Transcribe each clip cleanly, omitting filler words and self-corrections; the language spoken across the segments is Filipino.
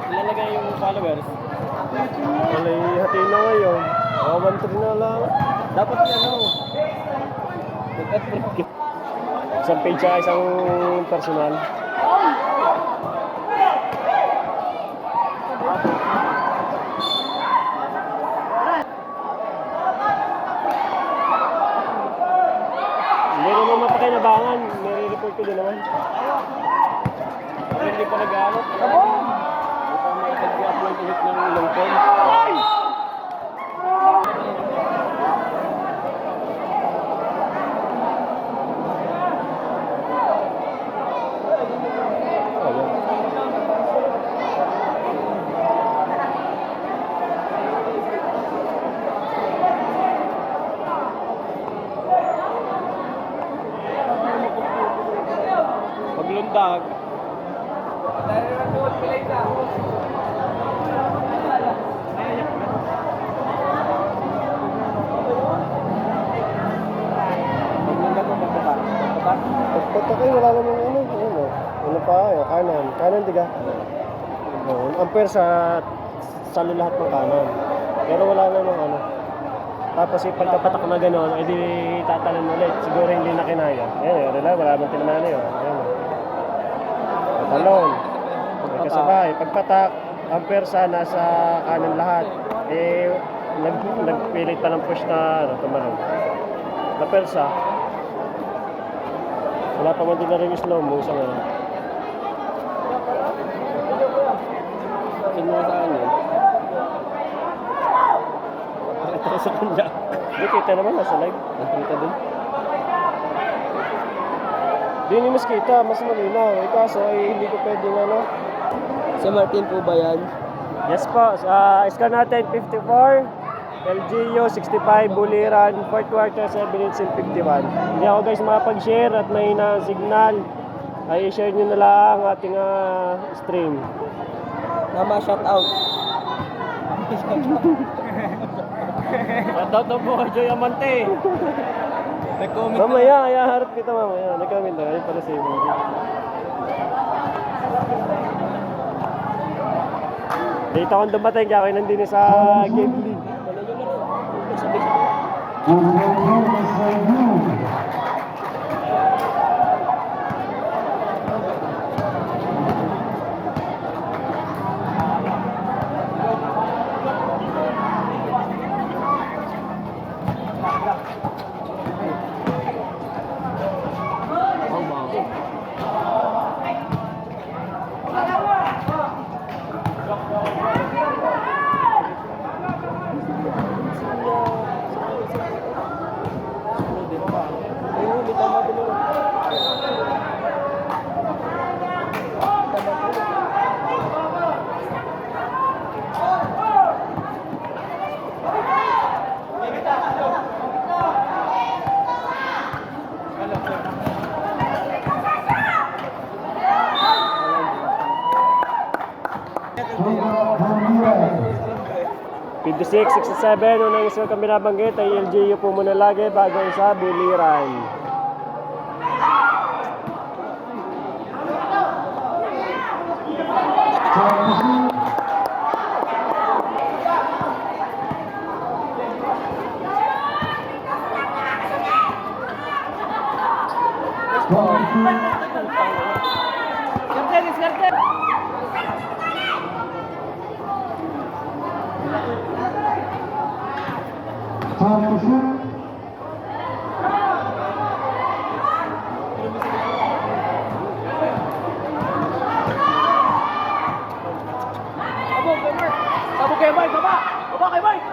Ilalagay yung followers. Wala hati na ngayon. 1-3 na lang. Dapat yan o. Mag-upgrade. Isang page siya, isang personal. Hindi naman mapakinabangan. May report ko din naman. Hindi pa nag-aalok. Hindi pa mag-upload ulit ng long form. Paglundag. Pagpatakay, wala namang ano. Ano pa, kanan. Kanan, diga. Ampere sa lahat ng kanan. Pero wala namang ano. Tapos pagkapatak na gano'n, edi tatalan ulit. Siguro hindi na kinaya. Ayan, wala namang tinaman na yun. Ayan. Talon. Kasabay, pagpatak, ang persa nasa kanan lahat. Nagpilit pa ng push na tumalon. Na persa, wala pa man din na rin yung slow mo sa ngayon. Sino mo sa kanya? Ito sa kanya. Hindi, kita naman nasa live. Nakita din. Di ni mas kita, mas malinaw. Kaso hindi ko pwedeng ano. Si Martin po ba yan? Yes po. Score natin 54. LGU 65. Buliran. 4th quarter 7 minutes and 51. Hindi ako guys makapag-share at may na signal. Ay i-share nyo na lang ang ating stream. Mama, shout out. Shout out po kay Joy Amante. Mamaya, harap kita mamaya. Nag-comment na. Ayun pala sa iyo. Dito akong dumating kaya kayo nandun sa game league. Six, 67, unang isang kami nabanggit ay LGU po muna lagi bago sa Buliran. Sabog kay Mike, baba! Baba kay Mike!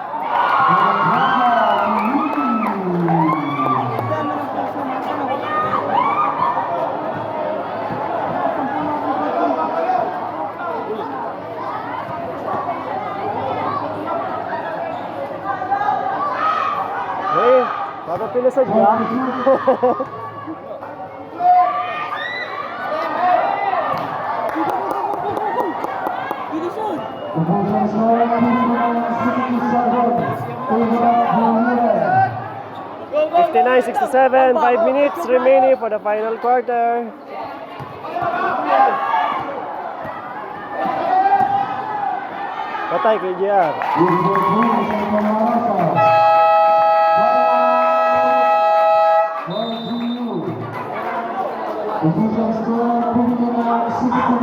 Hey, bakit pinasad niya? (59-67), 5 minutes remaining for the final quarter. Patay kay JR.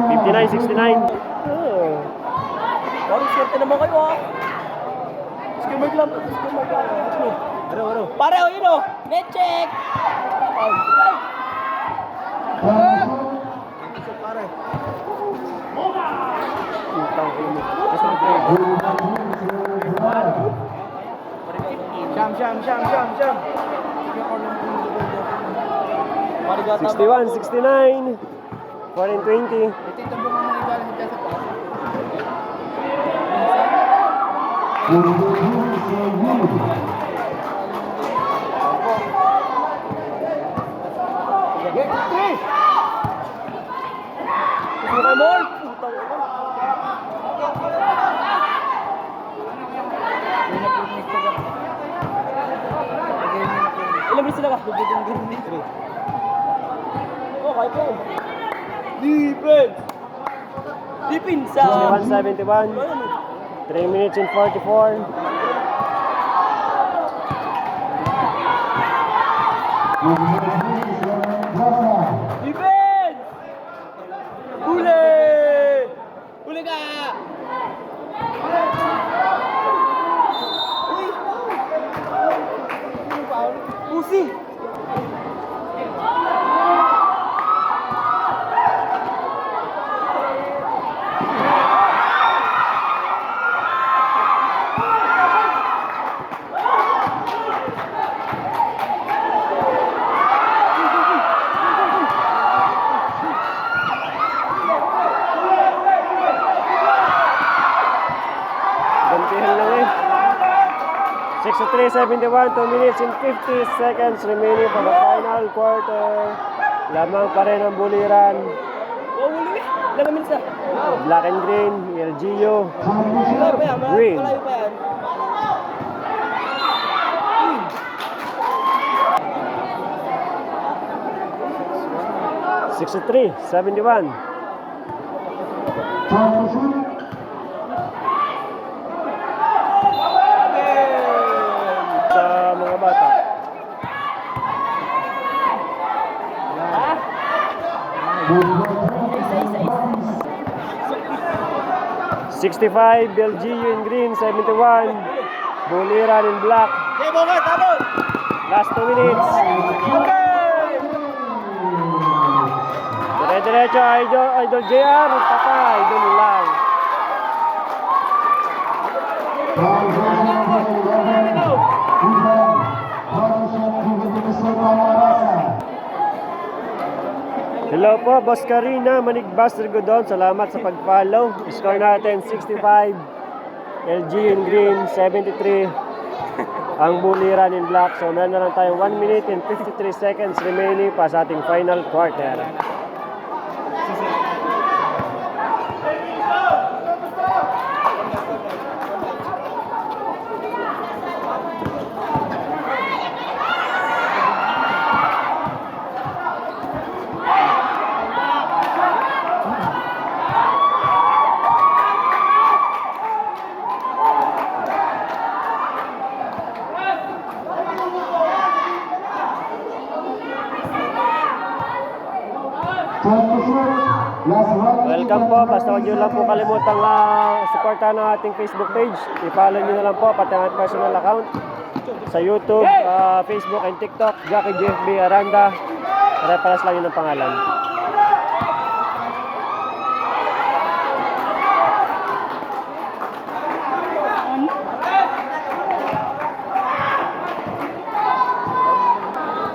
Fifty-nine, 69. Oh. Parang swerte naman kayo ah. Skimmer lang. Pare, o yun o. Net check. Siyam. Marigata. 61, 69. 420. Ilang bilis sila ka? Oh, kahit yan. Defense! Dipinsa! 61, 71. 3 minutes and 44. Defense! Huli! Huli ka! Uy! Pusi! Gantihan lang eh. 63, 71, 2 minutes and 50 seconds remaining for the final quarter. Lamang pa rin ang buliran. Oh, huli! Ilang minutes na? Black and green, LGU. Malayo pa yan, Green. malayo pa yan. 63, 71. Sa mga bata. Ha? 65, LGU in green, 71. Buliran in black. Okay, Bogart, tapos! Last 2 minutes. Dire-diretso, Idol JR. Patay, doon lang. Hello po, Boss Karina, Manig Buster Godon. Salamat sa pag-follow. Score natin 65. LG in green, 73. Ang buliran in black. So meron na lang tayong 1 minute and 53 seconds remaining pa sa ating final quarter. Welcome po, basta huwag nyo lang po kalimutang supportan ang ating Facebook page. I-follow nyo na lang po, pati ang personal account sa YouTube, Facebook, and TikTok. Jackie JFB Aranda. Pare-paras lang yun ang pangalan.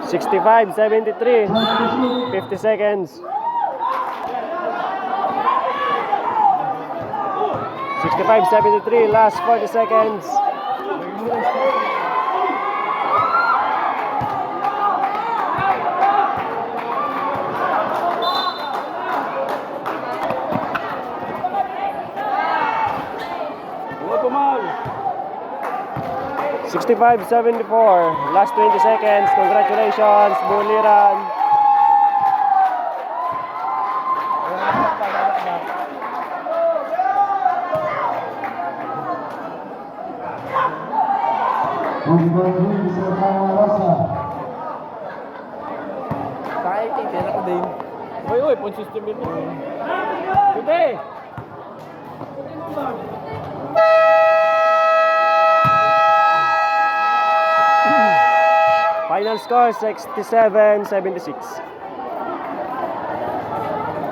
$65, 73, 50 seconds. 65, 73, last 40 seconds. $65, 74, last 20 seconds. Congratulations, Buliran. Kaya titira ko din. Uy, point system yun. Pwede! Final score 67-76.